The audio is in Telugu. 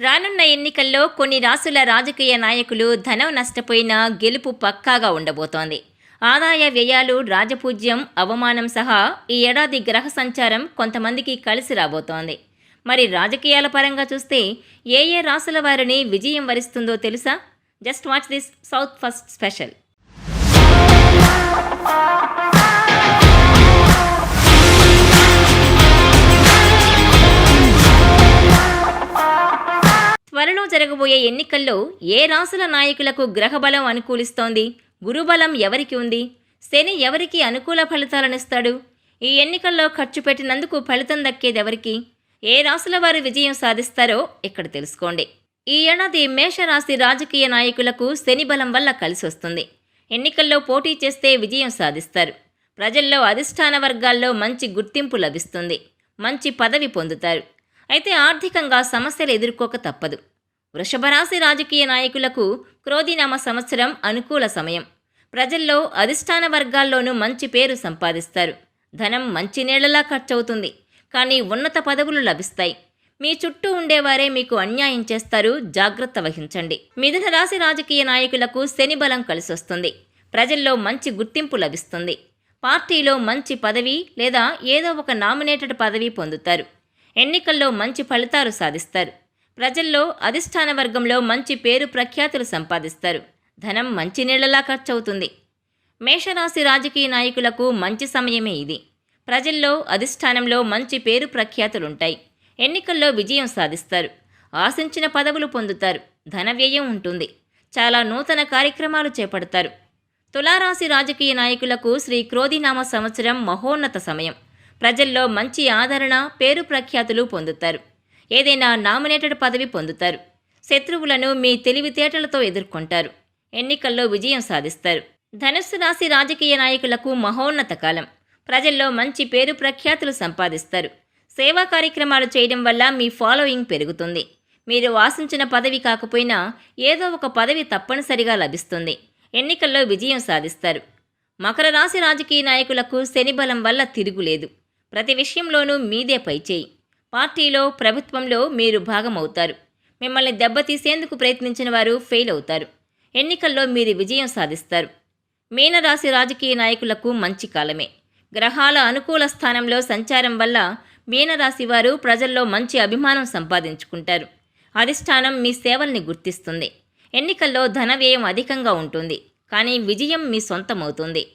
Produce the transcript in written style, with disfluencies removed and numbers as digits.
రానున్న ఎన్నికల్లో కొన్ని రాసుల రాజకీయ నాయకులు ధనం నష్టపోయినా గెలుపు పక్కాగా ఉండబోతోంది. ఆదాయ వ్యయాలు, రాజపూజ్యం, అవమానం సహా ఈ ఏడాది గ్రహ సంచారం కొంతమందికి కలిసి రాబోతోంది. మరి రాజకీయాల పరంగా చూస్తే ఏ ఏ రాసుల వారిని విజయం వరిస్తుందో తెలుసా? Just watch this south first special. త్వరలో జరగబోయే ఎన్నికల్లో ఏ రాసుల నాయకులకు గ్రహబలం అనుకూలిస్తోంది? గురుబలం ఎవరికి ఉంది? శని ఎవరికి అనుకూల ఫలితాలనిస్తాడు? ఈ ఎన్నికల్లో ఖర్చు పెట్టినందుకు ఫలితం దక్కేదెవరికి? ఏ రాసుల వారు విజయం సాధిస్తారో ఇక్కడ తెలుసుకోండి. ఈ ఏడాది మేషరాశి రాజకీయ నాయకులకు శని బలం వల్ల కలిసొస్తుంది. ఎన్నికల్లో పోటీ చేస్తే విజయం సాధిస్తారు. ప్రజల్లో అధిష్టాన వర్గాల్లో మంచి గుర్తింపు లభిస్తుంది. మంచి పదవి పొందుతారు. అయితే ఆర్థికంగా సమస్యలు ఎదుర్కోక తప్పదు. వృషభరాశి రాజకీయ నాయకులకు క్రోధినామ సంవత్సరం అనుకూల సమయం. ప్రజల్లో అధిష్టాన వర్గాల్లోనూ మంచి పేరు సంపాదిస్తారు. ధనం మంచి నీళ్లలా ఖర్చవుతుంది. కానీ ఉన్నత పదవులు లభిస్తాయి. మీ చుట్టూ ఉండేవారే మీకు అన్యాయం చేస్తారు, జాగ్రత్త వహించండి. మిథున రాశి రాజకీయ నాయకులకు శని బలం కలిసొస్తుంది. ప్రజల్లో మంచి గుర్తింపు లభిస్తుంది. పార్టీలో మంచి పదవి లేదా ఏదో ఒక నామినేటెడ్ పదవి పొందుతారు. ఎన్నికల్లో మంచి ఫలితాలు సాధిస్తారు. ప్రజల్లో అధిష్టాన వర్గంలో మంచి పేరు ప్రఖ్యాతులు సంపాదిస్తారు. ధనం మంచి నీళ్లలా ఖర్చవుతుంది. మేషరాశి రాజకీయ నాయకులకు మంచి సమయమే ఇది. ప్రజల్లో అధిష్టానంలో మంచి పేరు ప్రఖ్యాతులుంటాయి. ఎన్నికల్లో విజయం సాధిస్తారు. ఆశించిన పదవులు పొందుతారు. ధన వ్యయం ఉంటుంది. చాలా నూతన కార్యక్రమాలు చేపడతారు. తులారాశి రాజకీయ నాయకులకు శ్రీ క్రోధినామ సంవత్సరం మహోన్నత సమయం. ప్రజల్లో మంచి ఆదరణ, పేరు ప్రఖ్యాతులు పొందుతారు. ఏదైనా నామినేటెడ్ పదవి పొందుతారు. శత్రువులను మీ తెలివితేటలతో ఎదుర్కొంటారు. ఎన్నికల్లో విజయం సాధిస్తారు. ధనుస్సు రాశి రాజకీయ నాయకులకు మహోన్నత కాలం. ప్రజల్లో మంచి పేరు ప్రఖ్యాతులు సంపాదిస్తారు. సేవా కార్యక్రమాలు చేయడం వల్ల మీ ఫాలోయింగ్ పెరుగుతుంది. మీరు ఆశించిన పదవి కాకపోయినా ఏదో ఒక పదవి తప్పనిసరిగా లభిస్తుంది. ఎన్నికల్లో విజయం సాధిస్తారు. మకర రాశి రాజకీయ నాయకులకు శని బలం వల్ల తిరుగులేదు. ప్రతి విషయంలోనూ మీదే పైచేయి. పార్టీలో, ప్రభుత్వంలో మీరు భాగమవుతారు. మిమ్మల్ని దెబ్బతీసేందుకు ప్రయత్నించిన వారు ఫెయిల్ అవుతారు. ఎన్నికల్లో మీరు విజయం సాధిస్తారు. మీనరాశి రాజకీయ నాయకులకు మంచి కాలమే. గ్రహాల అనుకూల స్థానంలో సంచారం వల్ల మీనరాశి వారు ప్రజల్లో మంచి అభిమానం సంపాదించుకుంటారు. అధిష్టానం మీ సేవల్ని గుర్తిస్తుంది. ఎన్నికల్లో ధన వ్యయం అధికంగా ఉంటుంది. కానీ విజయం మీ సొంతమవుతుంది.